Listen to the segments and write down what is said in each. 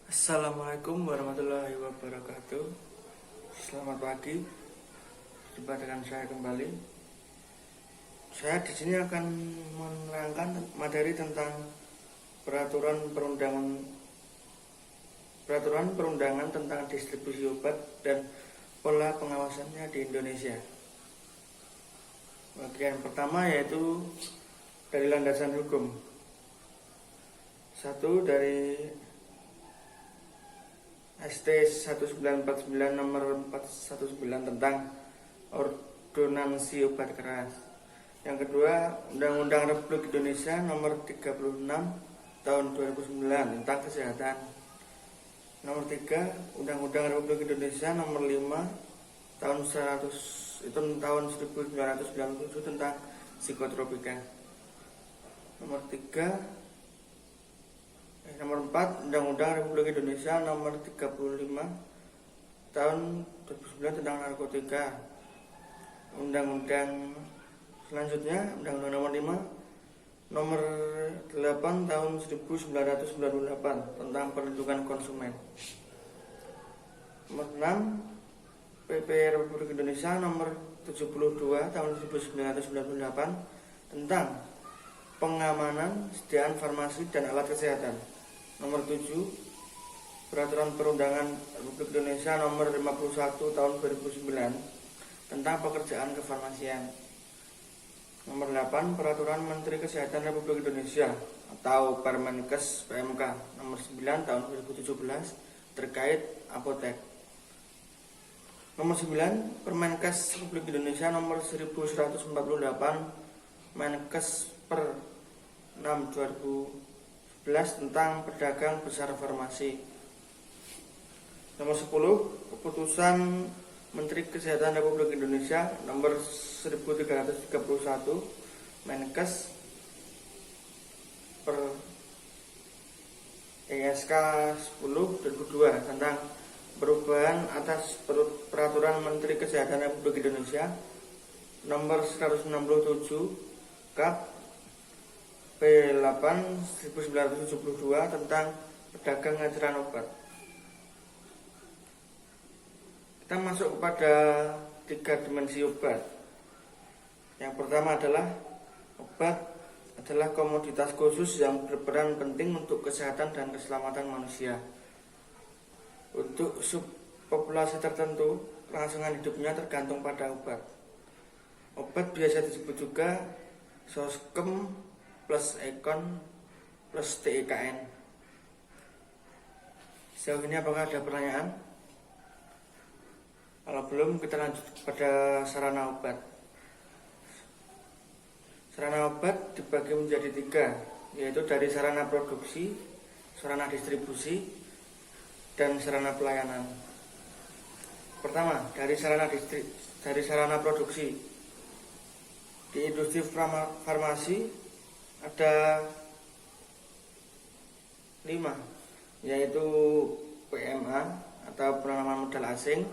Assalamualaikum warahmatullahi wabarakatuh. Selamat pagi. Jumpa dengan saya kembali. Saya di sini akan menerangkan materi tentang peraturan perundangan tentang distribusi obat dan pola pengawasannya di Indonesia. Bagian pertama yaitu dari landasan hukum. Satu, dari ST 1949 nomor 419 tentang ordonansi obat keras. Yang kedua, Undang-Undang Republik Indonesia nomor 36 tahun 2009 tentang kesehatan. Nomor 3, Undang-Undang Republik Indonesia nomor 5 tahun 1997 tentang psikotropika. Nomor 4, Undang-Undang Republik Indonesia nomor 35 tahun 2009 tentang narkotika. Undang-undang selanjutnya, Undang-Undang nomor 5 nomor 8 tahun 1998 tentang perlindungan konsumen. Nomor 6, PP Republik Indonesia nomor 72 tahun 1998 tentang pengamanan sediaan farmasi dan alat kesehatan. Nomor 7, Peraturan Perundangan Republik Indonesia nomor 51 tahun 2009 tentang pekerjaan kefarmasian. Nomor 8, Peraturan Menteri Kesehatan Republik Indonesia atau Permenkes PMK nomor 9 tahun 2017 terkait apotek. Nomor 9, Permenkes Republik Indonesia nomor 1148 Menkes per 6 2011 tentang pedagang besar farmasi. Nomor 10, Keputusan Menteri Kesehatan Republik Indonesia nomor 1331 Menkes per ESK 10 2002 tentang perubahan atas Peraturan Menteri Kesehatan Republik Indonesia nomor 167 Kap P8 1972 tentang pedagang eceran obat. Kita masuk kepada 3 dimensi obat. Yang pertama adalah obat adalah komoditas khusus yang berperan penting untuk kesehatan dan keselamatan manusia. Untuk subpopulasi tertentu, kelangsungan hidupnya tergantung pada obat. Obat biasa disebut juga soskem plus ekon plus TIKN. Sejauh ini apakah ada pertanyaan? Kalau belum, kita lanjut pada sarana obat. Sarana obat dibagi menjadi 3, yaitu dari sarana produksi, sarana distribusi, dan sarana pelayanan. Pertama, dari sarana produksi. Di industri farmasi ada 5, yaitu PMA atau penanaman modal asing.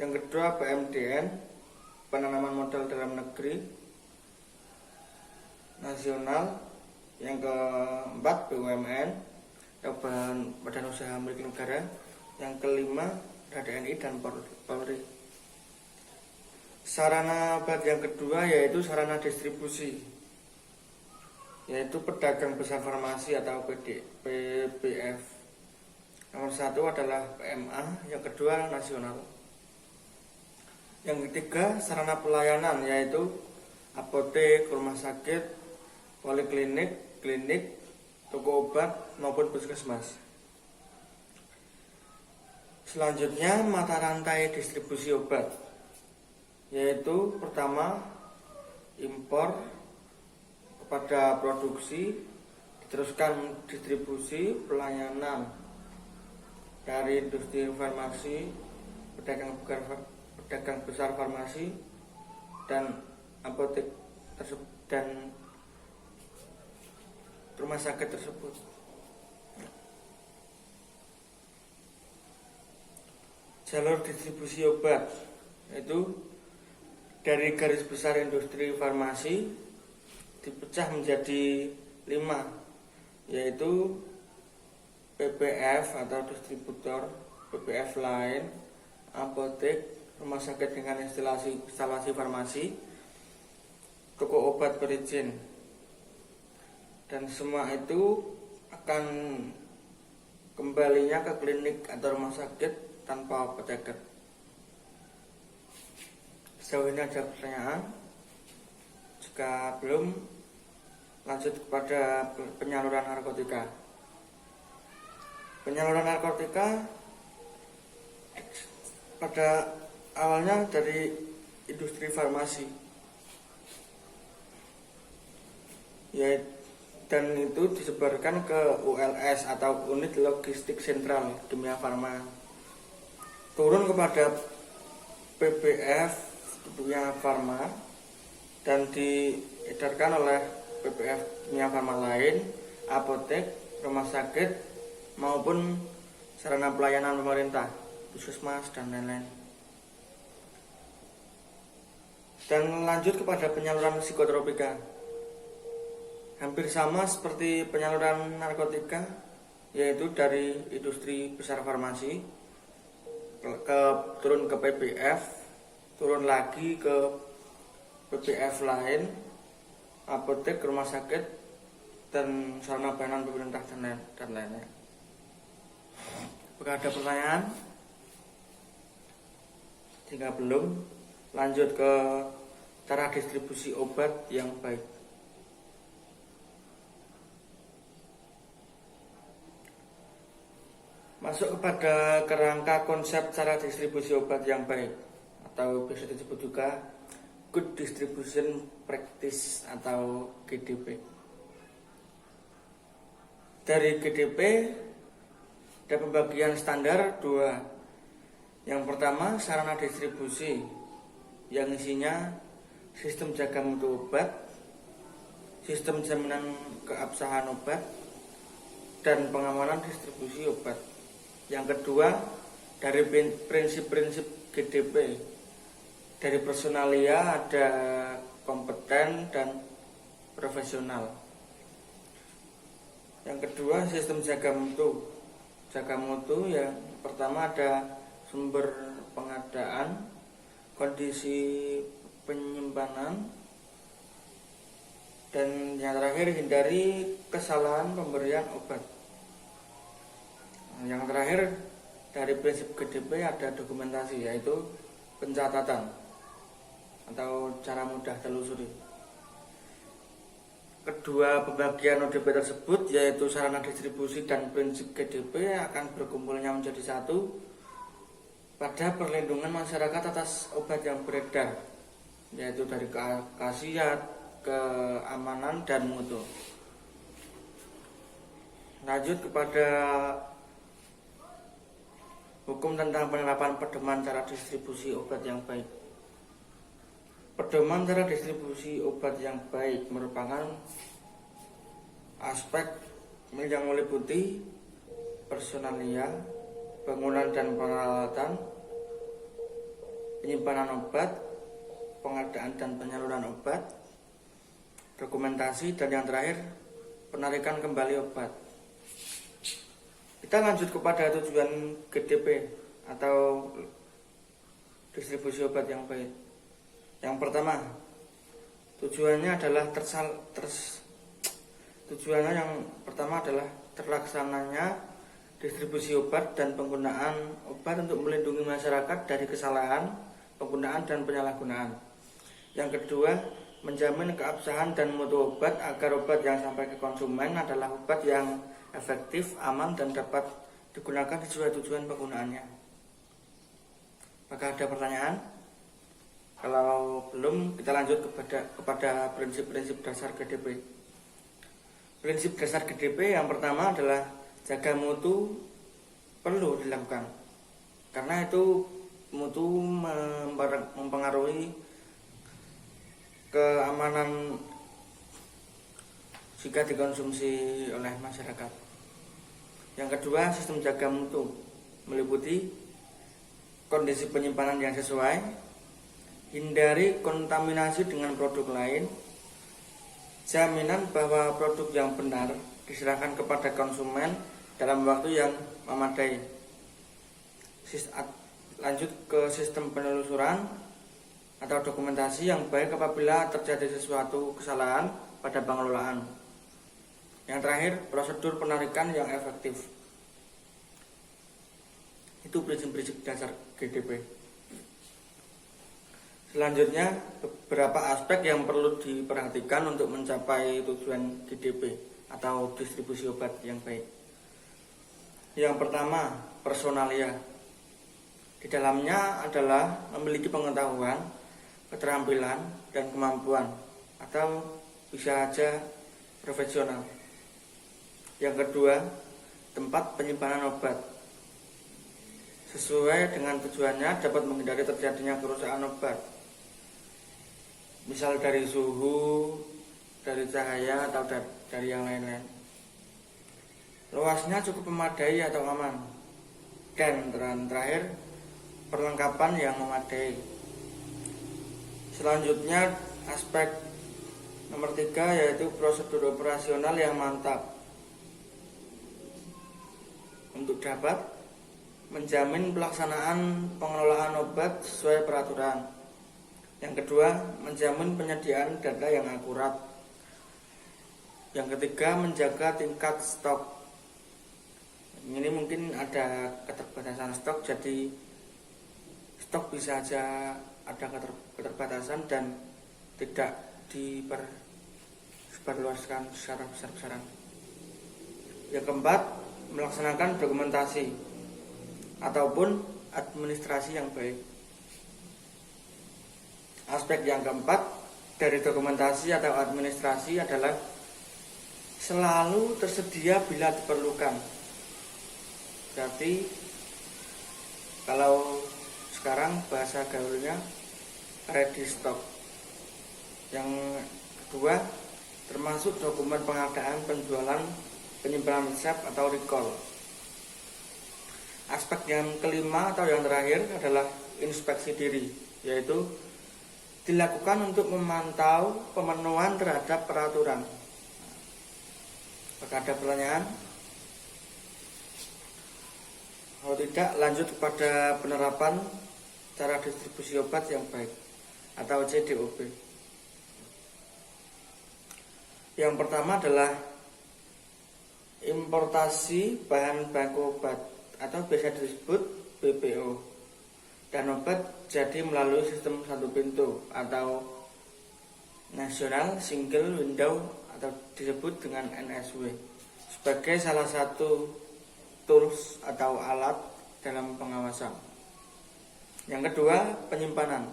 Yang kedua PMDN, penanaman modal dalam negeri nasional. Yang keempat BUMN atau badan usaha milik negara. Yang kelima TNI dan Polri. Sarana obat yang kedua yaitu sarana distribusi, yaitu pedagang besar farmasi atau PBF. Nomor 1 adalah PMA, yang kedua nasional. Yang ketiga sarana pelayanan, yaitu apotek, rumah sakit, poliklinik, klinik, toko obat maupun puskesmas. Selanjutnya mata rantai distribusi obat, yaitu pertama impor pada produksi, diteruskan distribusi, pelayanan dari industri farmasi, pedagang besar farmasi, dan apotek dan rumah sakit tersebut. Jalur distribusi obat, yaitu dari garis besar industri farmasi dipecah menjadi 5, yaitu PPF atau distributor, PPF lain, apotek, rumah sakit dengan instalasi farmasi, toko obat berizin, dan semua itu akan kembalinya ke klinik atau rumah sakit tanpa apoteker. Sejauh ini ada pertanyaan? Jika belum, lanjut kepada penyaluran narkotika. Penyaluran narkotika pada awalnya dari industri farmasi, dan itu disebarkan ke ULS atau Unit Logistik Sentral Kimia Farma, turun kepada PPF Kimia Farma, dan diedarkan oleh PPF Kimia Farma lain, apotek, rumah sakit, maupun sarana pelayanan pemerintah, puskesmas, dan lain-lain. Dan lanjut kepada penyaluran psikotropika. Hampir sama seperti penyaluran narkotika, yaitu dari industri besar farmasi turun ke PPF, turun lagi ke PPF lain, apotek, rumah sakit, dan sarana pelayanan pemerintah dan lainnya. Apakah ada pertanyaan? Jika belum, lanjut ke cara distribusi obat yang baik. Masuk kepada kerangka konsep cara distribusi obat yang baik, atau biasa disebut juga Good Distribution Practice atau GDP. Dari GDP ada pembagian standar dua. Yang pertama, sarana distribusi yang isinya sistem jaga mutu obat, sistem jaminan keabsahan obat, dan pengamanan distribusi obat. Yang kedua, dari prinsip-prinsip GDP, dari personalia ada kompeten dan profesional. Yang kedua, sistem jaga mutu. Jaga mutu yang pertama ada sumber pengadaan, kondisi penyimpanan, dan yang terakhir hindari kesalahan pemberian obat. Yang terakhir dari prinsip GDP ada dokumentasi, yaitu pencatatan atau cara mudah telusuri. Kedua pembagian ODP tersebut, yaitu sarana distribusi dan prinsip GDP, akan berkumpulnya menjadi satu pada perlindungan masyarakat atas obat yang beredar, yaitu dari khasiat, keamanan, dan mutu. Lanjut kepada hukum tentang penerapan pedoman cara distribusi obat yang baik. Pedoman cara distribusi obat yang baik merupakan aspek yang meliputi personalia, bangunan dan peralatan, penyimpanan obat, pengadaan dan penyaluran obat, dokumentasi, dan yang terakhir penarikan kembali obat. Kita lanjut kepada tujuan GDP atau distribusi obat yang baik. Yang pertama, tujuannya adalah terlaksananya distribusi obat dan penggunaan obat untuk melindungi masyarakat dari kesalahan penggunaan dan penyalahgunaan. Yang kedua, menjamin keabsahan dan mutu obat agar obat yang sampai ke konsumen adalah obat yang efektif, aman, dan dapat digunakan sesuai tujuan penggunaannya. Apakah ada pertanyaan? Kalau belum, kita lanjut kepada prinsip-prinsip dasar GDP. Prinsip dasar GDP yang pertama adalah jaga mutu perlu dilakukan, karena itu mutu mempengaruhi keamanan jika dikonsumsi oleh masyarakat. Yang kedua, sistem jaga mutu meliputi kondisi penyimpanan yang sesuai, hindari kontaminasi dengan produk lain, jaminan bahwa produk yang benar diserahkan kepada konsumen dalam waktu yang memadai. Lanjut ke sistem penelusuran atau dokumentasi yang baik apabila terjadi sesuatu kesalahan pada pengelolaan. Yang terakhir, prosedur penarikan yang efektif. Itu prinsip-prinsip dasar GDP. Selanjutnya, beberapa aspek yang perlu diperhatikan untuk mencapai tujuan GDP atau distribusi obat yang baik. Yang pertama, personalia. Di dalamnya adalah memiliki pengetahuan, keterampilan, dan kemampuan, atau bisa saja profesional. Yang kedua, tempat penyimpanan obat. Sesuai dengan tujuannya dapat menghindari terjadinya kerusakan obat. Misal dari suhu, dari cahaya, atau dari yang lain-lain. Luasnya cukup memadai atau aman. Dan terakhir, perlengkapan yang memadai. Selanjutnya, aspek nomor 3 yaitu prosedur operasional yang mantap. Untuk dapat menjamin pelaksanaan pengelolaan obat sesuai peraturan. Yang kedua, menjamin penyediaan data yang akurat. Yang ketiga, menjaga tingkat stok. Ini mungkin ada keterbatasan stok, jadi stok bisa saja ada keterbatasan dan tidak disebarluaskan secara besar-besaran. Yang keempat, melaksanakan dokumentasi ataupun administrasi yang baik. Aspek yang keempat dari dokumentasi atau administrasi adalah selalu tersedia bila diperlukan. Berarti kalau sekarang bahasa gaulnya ready stock. Yang kedua, termasuk dokumen pengadaan, penjualan, penyimpanan resep atau recall. Aspek yang kelima atau yang terakhir adalah inspeksi diri, yaitu dilakukan untuk memantau pemenuhan terhadap peraturan. Apakah ada pertanyaan? Kalau tidak, lanjut kepada penerapan cara distribusi obat yang baik atau CDOB. Yang pertama adalah importasi bahan baku obat atau biasa disebut BPO, dan obat jadi melalui sistem satu pintu atau National Single Window atau disebut dengan NSW sebagai salah satu tools atau alat dalam pengawasan. Yang kedua, penyimpanan,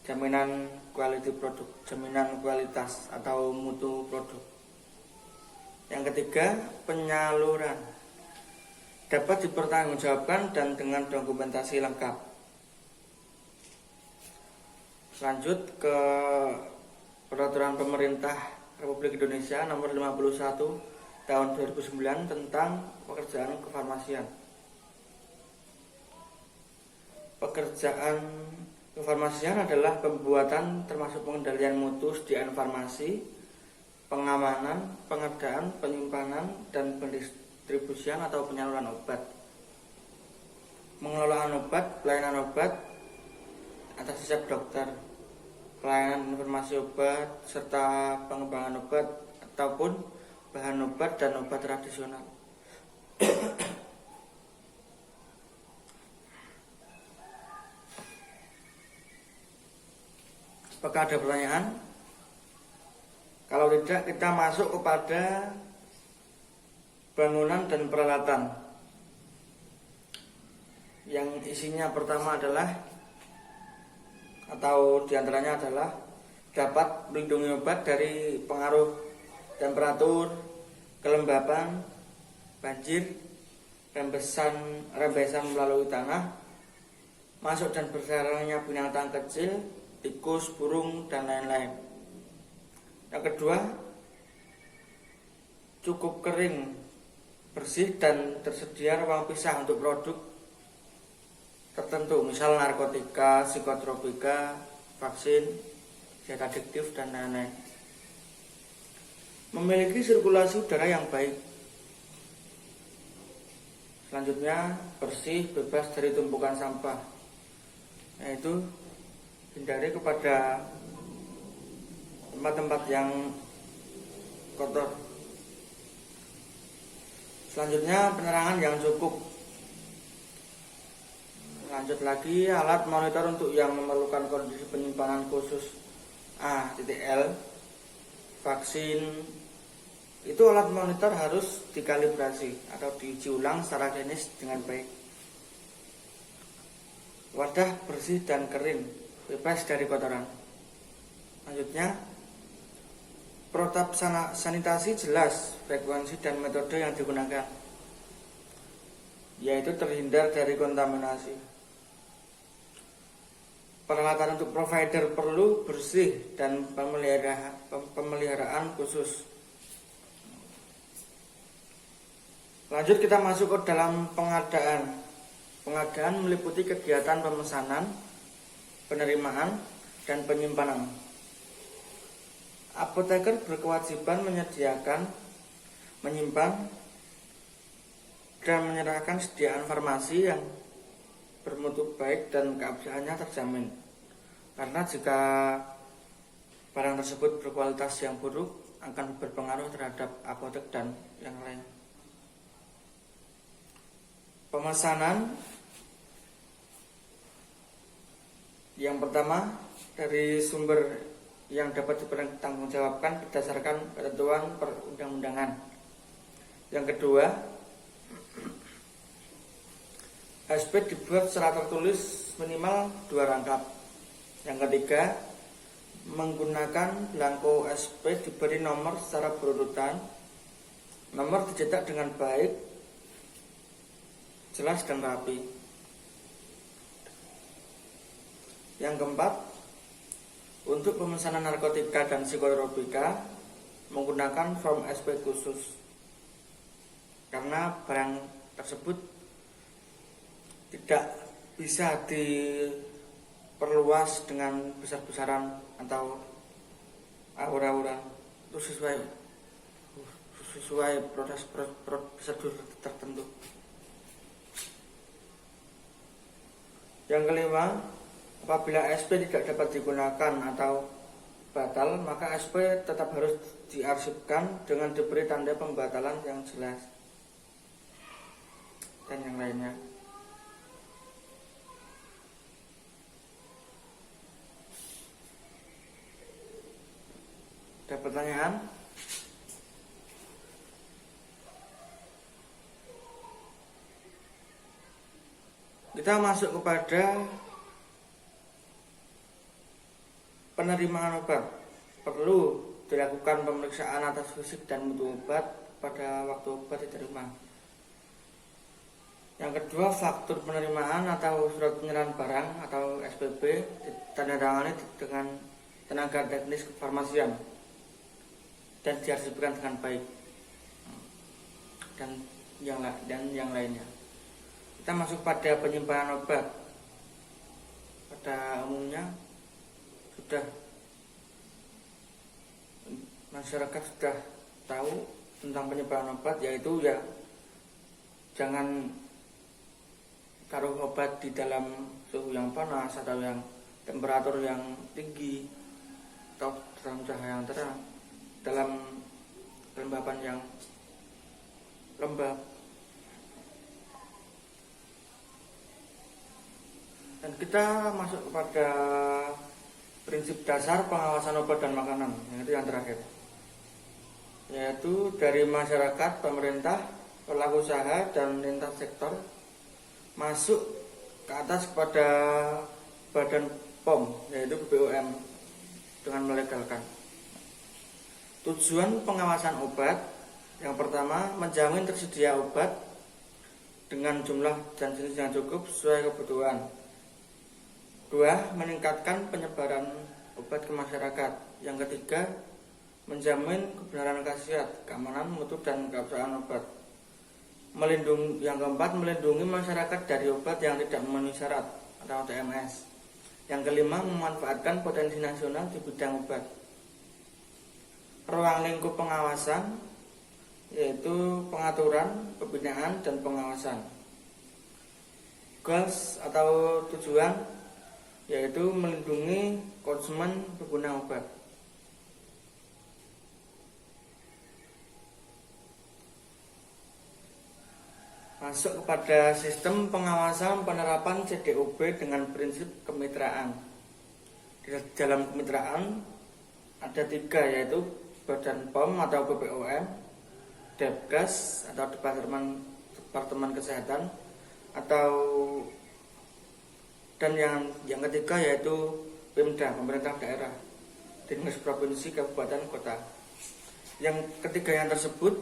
jaminan quality produk, jaminan kualitas atau mutu produk. Yang ketiga, penyaluran, dapat dipertanggungjawabkan dan dengan dokumentasi lengkap. Lanjut ke peraturan pemerintah Republik Indonesia nomor 51 tahun 2009 tentang pekerjaan kefarmasian. Pekerjaan kefarmasian adalah pembuatan termasuk pengendalian mutu sediaan farmasi, pengamanan, pengadaan, penyimpanan, dan pendistribusian atau penyaluran obat, pengelolaan obat, pelayanan obat atas resep dokter, pelayanan informasi obat, serta pengembangan obat ataupun bahan obat dan obat tradisional. Apakah ada pertanyaan? Kalau tidak, kita masuk kepada bangunan dan peralatan. Yang isinya pertama adalah atau diantaranya adalah dapat melindungi obat dari pengaruh temperatur, kelembapan, banjir, rembesan melalui tanah, masuk dan bersarangnya binatang kecil, tikus, burung, dan lain-lain. Yang kedua, cukup kering, bersih, dan tersedia ruang pisah untuk produk tertentu, misal narkotika, psikotropika, vaksin, zat adiktif, dan lain-lain. Memiliki sirkulasi udara yang baik, Selanjutnya, bersih, bebas dari tumpukan sampah, yaitu hindari kepada tempat-tempat yang kotor. Selanjutnya, penerangan yang cukup. Lanjut lagi, alat monitor untuk yang memerlukan kondisi penyimpanan khusus A.L, vaksin. Itu alat monitor harus dikalibrasi atau diuji ulang secara klinis dengan baik. Wadah bersih dan kering, bebas dari kotoran. Selanjutnya, protap sanitasi jelas frekuensi dan metode yang digunakan, yaitu terhindar dari kontaminasi. Peralatan untuk provider perlu bersih dan pemeliharaan khusus. Lanjut kita masuk ke dalam pengadaan. Pengadaan meliputi kegiatan pemesanan, penerimaan, dan penyimpanan. Apoteker berkewajiban menyediakan, menyimpan, dan menyerahkan sediaan farmasi yang bermutu baik dan keabsahannya terjamin. Karena jika barang tersebut berkualitas yang buruk, akan berpengaruh terhadap apotek dan yang lain. Pemesanan yang pertama dari sumber yang dapat dipertanggungjawabkan berdasarkan ketentuan perundang-undangan. Yang kedua, SP dibuat secara tertulis minimal 2 rangkap. Yang ketiga, menggunakan belangko SP diberi nomor secara berurutan. Nomor dicetak dengan baik, jelas dan rapi. Yang keempat, untuk pemesanan narkotika dan psikotropika menggunakan form SP khusus, karena barang tersebut tidak bisa diperluas dengan besar-besaran atau aura-aura. Itu sesuai prosedur tertentu. Yang kelima, apabila SP tidak dapat digunakan atau batal, maka SP tetap harus diarsipkan dengan diberi tanda pembatalan yang jelas dan yang lainnya. Ada pertanyaan? Kita masuk kepada penerimaan obat. Perlu dilakukan pemeriksaan atas fisik dan mutu obat pada waktu obat diterima. Yang kedua, faktur penerimaan atau surat penyerahan barang atau SPB ditandatangani dengan tenaga teknis kefarmasian dan diarsipkan dengan baik, dan yang lainnya. Kita masuk pada penyimpanan obat. Pada umumnya masyarakat sudah tahu tentang penyimpanan obat, yaitu ya jangan taruh obat di dalam suhu yang panas atau yang temperatur yang tinggi atau dalam cahaya yang terang, dalam kelembapan yang lembab. Dan kita masuk kepada prinsip dasar pengawasan obat dan makanan, yaitu yang terakhir, yaitu dari masyarakat, pemerintah, pelaku usaha, dan lintas sektor masuk ke atas kepada Badan POM, yaitu BPOM, dengan melegalkan. Tujuan pengawasan obat yang pertama, menjamin tersedia obat dengan jumlah dan jenis yang cukup sesuai kebutuhan. 2. Meningkatkan penyebaran obat ke masyarakat. Yang ketiga, menjamin kebenaran khasiat, keamanan, mutu, dan keabsahan obat. Yang keempat, melindungi masyarakat dari obat yang tidak memenuhi syarat atau TMS. Yang kelima, memanfaatkan potensi nasional di bidang obat. Ruang lingkup pengawasan, yaitu pengaturan, pembinaan, dan pengawasan. goals atau tujuan yaitu melindungi konsumen pengguna obat. Masuk kepada sistem pengawasan penerapan CDOB dengan prinsip kemitraan. Di dalam kemitraan ada 3, yaitu Badan POM atau BPOM, Depkes atau Departemen Kesehatan, dan yang ketiga yaitu Pemda, pemerintah daerah, dinas provinsi, kabupaten, kota. Yang ketiga yang tersebut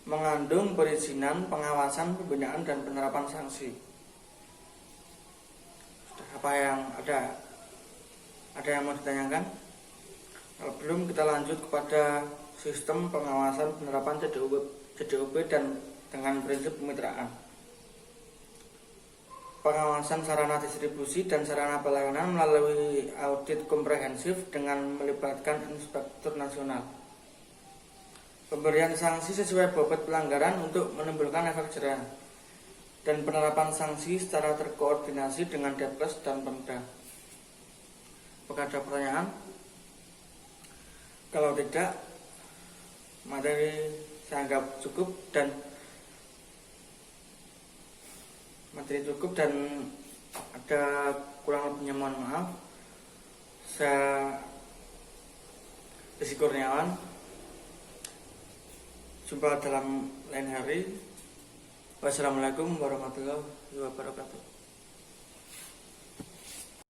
mengandung perizinan, pengawasan, pembinaan, dan penerapan sanksi. Apa yang ada yang mau ditanyakan? Kalau belum, kita lanjut kepada sistem pengawasan penerapan CDOB dan dengan prinsip kemitraan. Pengawasan sarana distribusi dan sarana pelayanan melalui audit komprehensif dengan melibatkan inspektur nasional. Pemberian sanksi sesuai bobot pelanggaran untuk menimbulkan efek jerah, dan penerapan sanksi secara terkoordinasi dengan Depkes dan Pemda. Apakah ada pertanyaan? Kalau tidak, materi saya anggap cukup dan ada kurang lebihnya mohon maaf. Saya Rizky Kurniawan. Jumpa dalam lain hari. Wassalamualaikum warahmatullahi wabarakatuh.